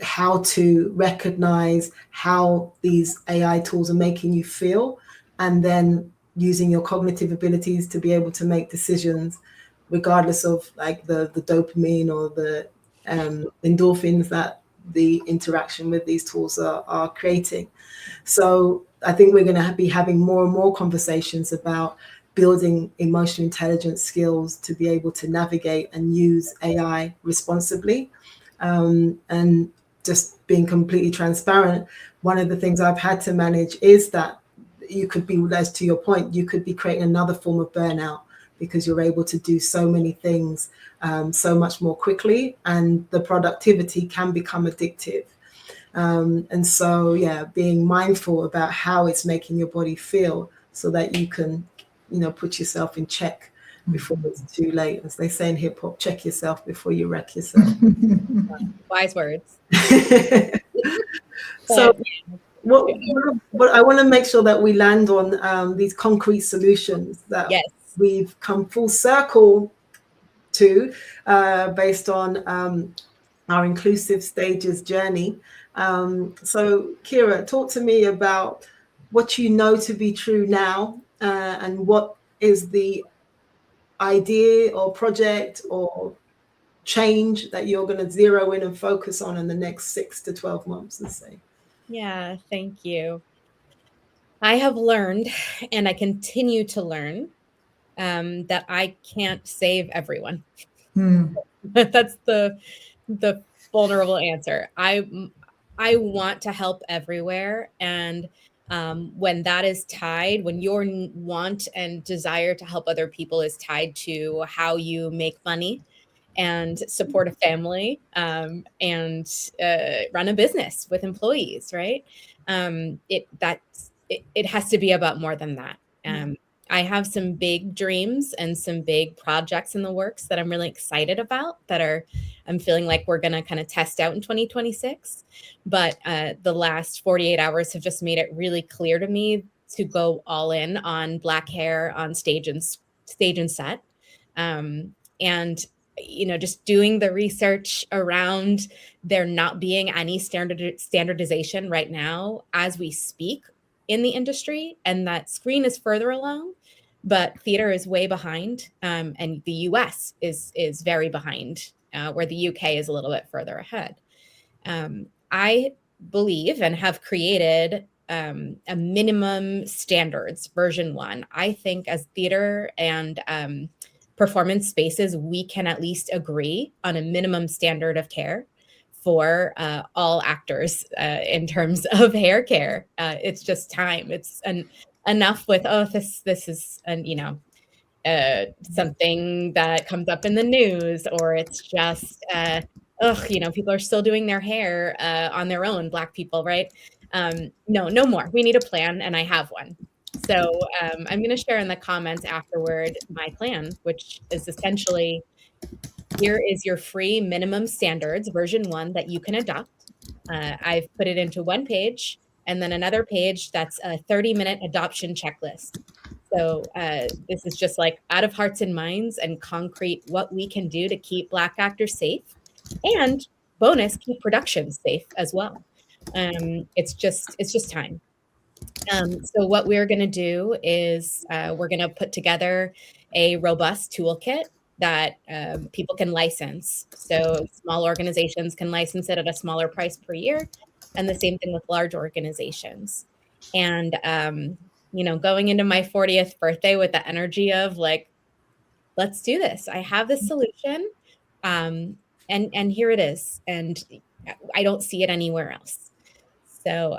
how to recognize how these AI tools are making you feel, and then using your cognitive abilities to be able to make decisions regardless of the dopamine or the endorphins that the interaction with these tools are creating. So I think we're going to be having more and more conversations about building emotional intelligence skills to be able to navigate and use AI responsibly. And just being completely transparent, one of the things I've had to manage is that you could be, as to your point, you could be creating another form of burnout because you're able to do so many things so much more quickly, and the productivity can become addictive. And so, being mindful about how it's making your body feel so that you can, put yourself in check before it's too late. As they say in hip hop, check yourself before you wreck yourself. Wise words. So what I want to make sure that we land on these concrete solutions that we've come full circle to based on our inclusive stages journey. So Kira, talk to me about what you know to be true now and what is the idea or project or change that you're going to zero in and focus on in the next 6 to 12 months, let's say. Yeah, thank you. I have learned, and I continue to learn, that I can't save everyone. That's the vulnerable answer. I want to help everywhere, and when that is tied, when your want and desire to help other people is tied to how you make money and support a family and run a business with employees, right? It has to be about more than that. I have some big dreams and some big projects in the works that I'm really excited about I'm feeling like we're going to kind of test out in 2026. But the last 48 hours have just made it really clear to me to go all in on Black hair on stage and set. And just doing the research around there not being any standardization right now as we speak in the industry, and that screen is further along, but theater is way behind, and the US is very behind, where the UK is a little bit further ahead. I believe and have created a minimum standards version 1. I think as theater and performance spaces, we can at least agree on a minimum standard of care for all actors in terms of hair care. It's just time. It's enough with, this is something that comes up in the news, or it's just people are still doing their hair on their own, Black people, right? No more. We need a plan, and I have one. So I'm going to share in the comments afterward my plan, which is essentially, here is your free minimum standards version 1 that you can adopt. I've put it into one page, and then another page that's a 30-minute adoption checklist. So this is just like out of hearts and minds and concrete what we can do to keep Black actors safe, and bonus, keep production safe as well. It's just time. So what we're going to do is we're going to put together a robust toolkit that people can license. So small organizations can license it at a smaller price per year, and the same thing with large organizations. And going into my 40th birthday with the energy of like, let's do this. I have this solution, and here it is, and I don't see it anywhere else. So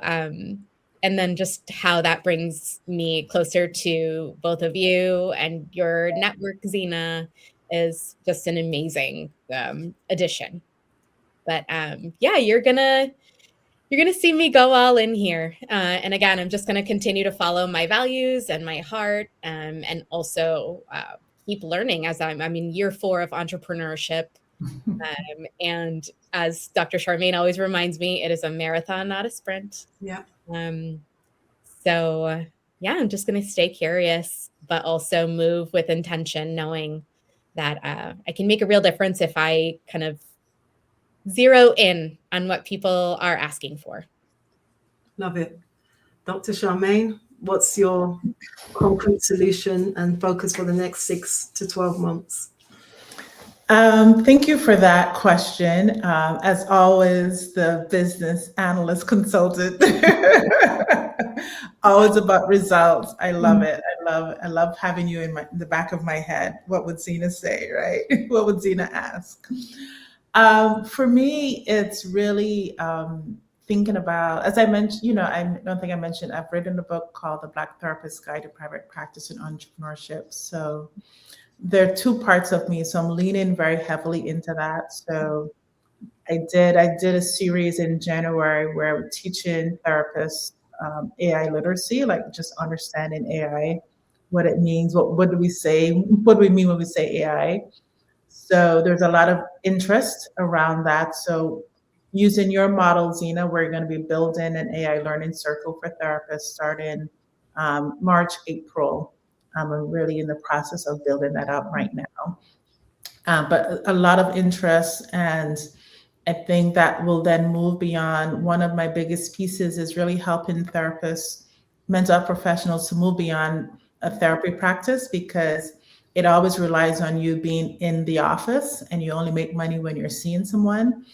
and then just how that brings me closer to both of you and your network, Zena, is just an amazing addition. But you're gonna see me go all in here. And again, I'm just gonna continue to follow my values and my heart, and also keep learning as I'm in year 4 of entrepreneurship. And as Dr. Charmain always reminds me, it is a marathon, not a sprint. Yeah. So I'm just going to stay curious, but also move with intention, knowing that I can make a real difference if I kind of zero in on what people are asking for. Love it. Dr. Charmain, what's your concrete solution and focus for the next 6 to 12 months? Thank you for that question. As always, the business analyst consultant, always about results. I love it. I love having you in the back of my head. What would Zena say, right? What would Zena ask? For me, it's really thinking about, as I mentioned, I don't think I mentioned, I've written a book called The Black Therapist's Guide to Private Practice and Entrepreneurship. So there are 2 parts of me, so I'm leaning very heavily into that. So I did a series in January where we're teaching therapists AI literacy, like just understanding AI, what it means, what do we say, what do we mean when we say AI. So there's a lot of interest around that. So using your model, Zena, we're going to be building an AI learning circle for therapists starting March, April. I'm really in the process of building that out right now. But a lot of interest, and I think that will then move beyond. One of my biggest pieces is really helping therapists, mental health professionals, to move beyond a therapy practice, because it always relies on you being in the office and you only make money when you're seeing someone,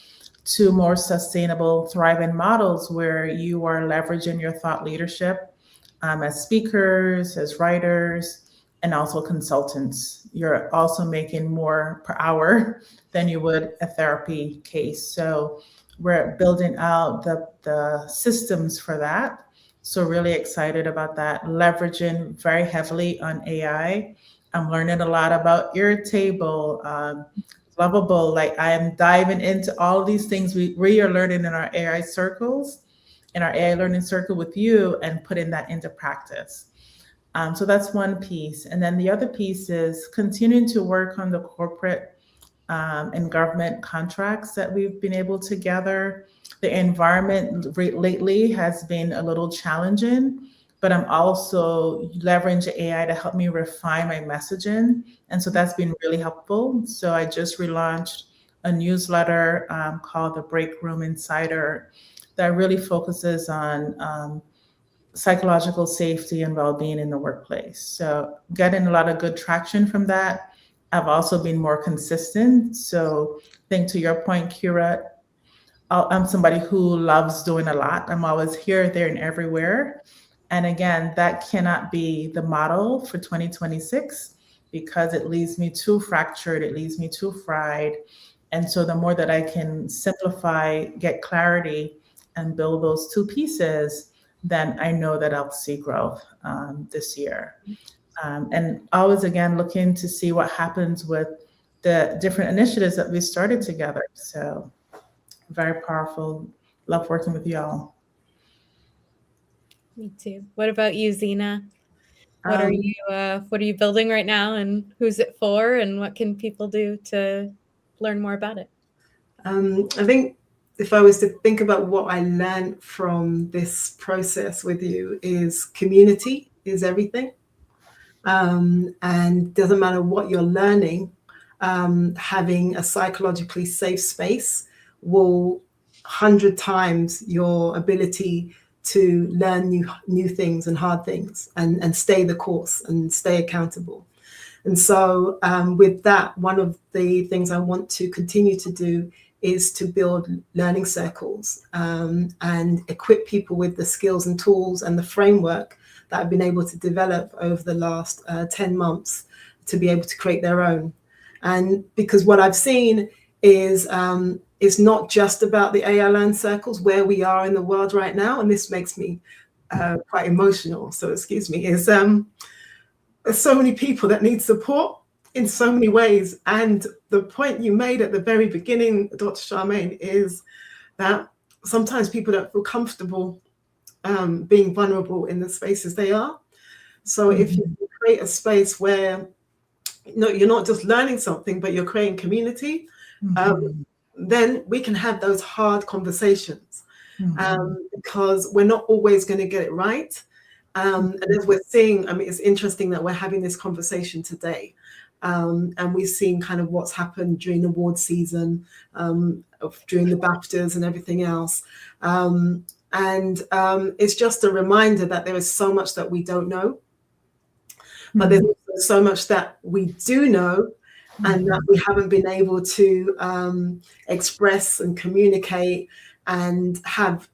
to more sustainable, thriving models where you are leveraging your thought leadership as speakers, as writers, and also consultants. You're also making more per hour than you would a therapy case. So we're building out the systems for that. So really excited about that, leveraging very heavily on AI. I'm learning a lot about Irritable, Lovable. Like, I am diving into all of these things we are learning in our AI circles, in our AI learning circle with you, and putting that into practice. So that's one piece. And then the other piece is continuing to work on the corporate and government contracts that we've been able to gather. The environment lately has been a little challenging, but I'm also leveraging AI to help me refine my messaging. And so that's been really helpful. So I just relaunched a newsletter called the Break Room Insider that really focuses on psychological safety and well-being in the workplace. So getting a lot of good traction from that. I've also been more consistent. So I think to your point, Kira, I'm somebody who loves doing a lot. I'm always here, there, and everywhere. And again, that cannot be the model for 2026 because it leaves me too fractured, it leaves me too fried. And so the more that I can simplify, get clarity, and build those two pieces, then I know that I'll see growth this year. And always, again, looking to see what happens with the different initiatives that we started together. So very powerful. Love working with y'all. Me too. What about you, Zena? What are you building right now, and who's it for, and what can people do to learn more about it? I think if I was to think about what I learned from this process with you is community is everything. And doesn't matter what you're learning, having a psychologically safe space will 100 times your ability to learn new things and hard things and stay the course and stay accountable. And so with that, one of the things I want to continue to do is to build learning circles and equip people with the skills and tools and the framework that I've been able to develop over the last 10 months to be able to create their own. And because what I've seen is it's not just about the AI Learn circles where we are in the world right now, and this makes me quite emotional, so excuse me, is there's so many people that need support in so many ways. And the point you made at the very beginning, Dr. Charmain, is that sometimes people don't feel comfortable being vulnerable in the spaces they are. So if you create a space where you're not just learning something, but you're creating community, then we can have those hard conversations because we're not always going to get it right. And as we're seeing, I mean, it's interesting that we're having this conversation today. And we've seen kind of what's happened during the award season, during the BAFTAs and everything else. And it's just a reminder that there is so much that we don't know, but there's also so much that we do know and that we haven't been able to express and communicate and have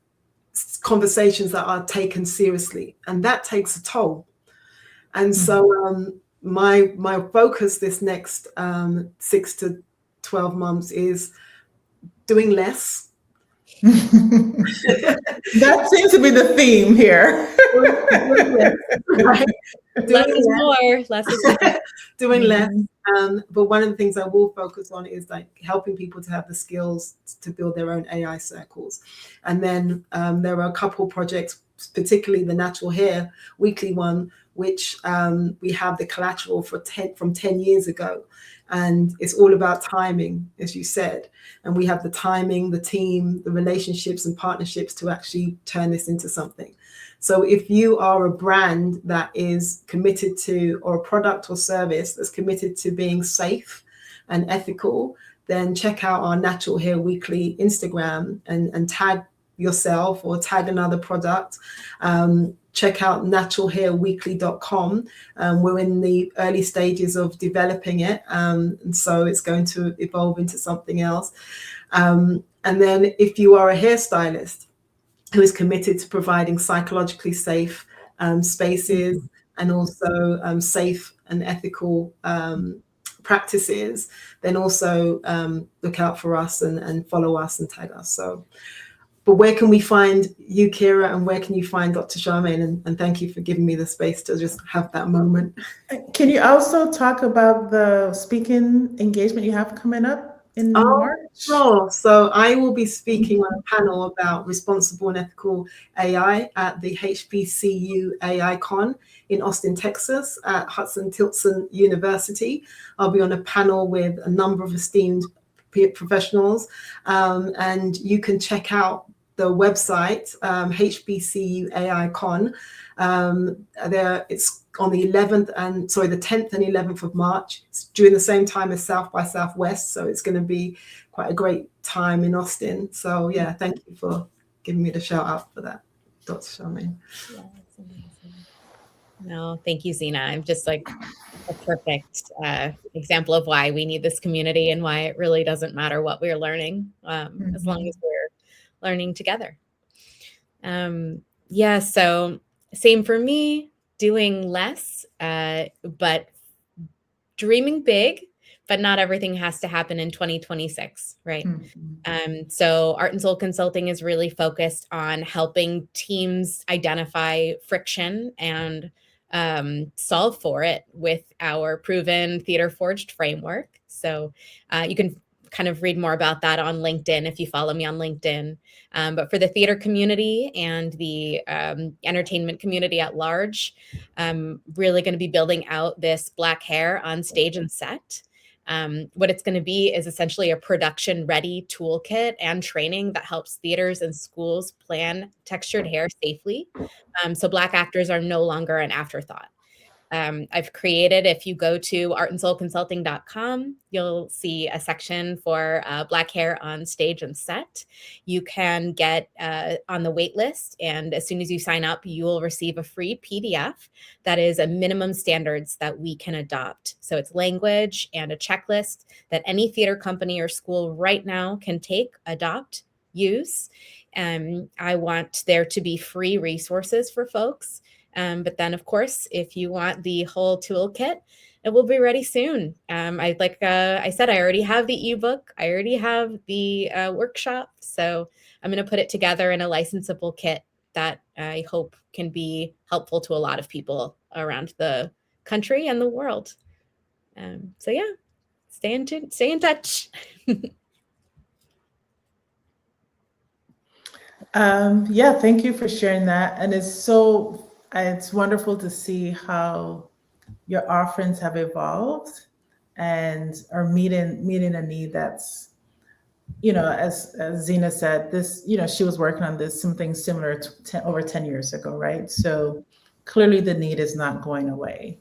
conversations that are taken seriously. And that takes a toll. And so my focus this next 6 to 12 months is doing less. That seems to be the theme here. Right? Less is more. Less is more. Doing less. But one of the things I will focus on is like helping people to have the skills to build their own AI circles. And then there are a couple projects, particularly the natural hair weekly one, which we have the collateral from 10 years ago. And it's all about timing, as you said. And we have the timing, the team, the relationships and partnerships to actually turn this into something. So if you are a brand that is committed to, or a product or service that's committed to being safe and ethical, then check out our Natural Hair Weekly Instagram and tag yourself or tag another product. Check out naturalhairweekly.com. We're in the early stages of developing it. And so it's going to evolve into something else. And then if you are a hairstylist who is committed to providing psychologically safe spaces and also safe and ethical practices, then also look out for us and follow us and tag us. So, but where can we find you, Kira, and where can you find Dr. Charmain? And thank you for giving me the space to just have that moment. Can you also talk about the speaking engagement you have coming up? in March? Sure. So I will be speaking on a panel about responsible and ethical AI at the HBCU AI Con in Austin, Texas, at Hudson-Tillotson University. I'll be on a panel with a number of esteemed professionals, and you can check out the website, HBCU AI Con. It's on the 10th and 11th of March. It's during the same time as South by Southwest, so it's going to be quite a great time in Austin. So yeah, thank you for giving me the shout out for that, Dr. Charmain. Yeah, that's amazing. No, thank you, Zena. I'm just like a perfect example of why we need this community and why it really doesn't matter what we're learning, as long as we're learning together. Yeah, so same for me, doing less, but dreaming big, but not everything has to happen in 2026, right? So Art and Soul Consulting is really focused on helping teams identify friction and solve for it with our proven Theater Forged framework. So you can kind of read more about that on LinkedIn if you follow me on LinkedIn. But for the theater community and the entertainment community at large, I'm really going to be building out this Black Hair on Stage and Set. What it's going to be is essentially a production-ready toolkit and training that helps theaters and schools plan textured hair safely. So Black actors are no longer an afterthought. I've created, if you go to artandsoulconsulting.com, you'll see a section for Black Hair on Stage and Set. You can get on the wait list, and as soon as you sign up, you will receive a free PDF that is a minimum standards that we can adopt. So it's language and a checklist that any theater company or school right now can take, adopt, use. I want there to be free resources for folks. But then, of course, if you want the whole toolkit, it will be ready soon. I said, I already have the ebook. I already have the workshop. So I'm going to put it together in a licensable kit that I hope can be helpful to a lot of people around the country and the world. So yeah, stay in touch. Yeah, thank you for sharing that. And it's wonderful to see how your offerings have evolved and are meeting a need that's, as Zena said, this, she was working on something similar over 10 years ago, right? So clearly the need is not going away.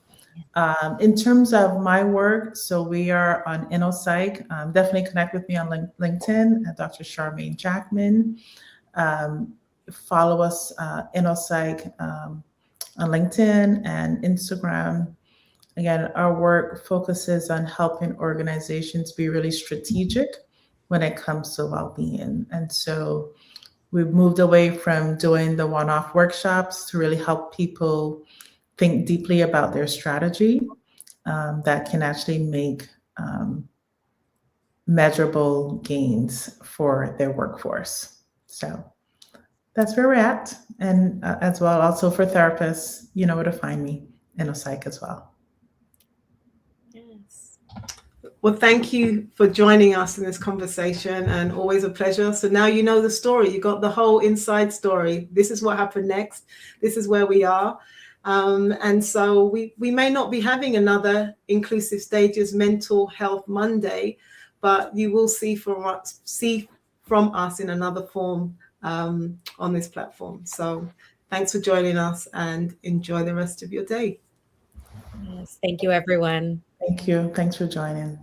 In terms of my work, so we are on InnoPsych. Definitely connect with me on LinkedIn at Dr. Charmain Jackman. Follow us, InnoPsych, on LinkedIn and Instagram. Again, our work focuses on helping organizations be really strategic when it comes to well-being. And so we've moved away from doing the one-off workshops to really help people think deeply about their strategy that can actually make measurable gains for their workforce. So that's where we're at. And as well, also for therapists, you know where to find me, InnoPsych as well. Yes. Well, thank you for joining us in this conversation, and always a pleasure. So now you know the story. You got the whole inside story. This is what happened next. This is where we are. And so we may not be having another Inclusive Stages Mental Health Monday, but you will see from us in another form on this platform. So thanks for joining us, and enjoy the rest of your day. Yes, thank you, everyone. Thank you. Thanks for joining.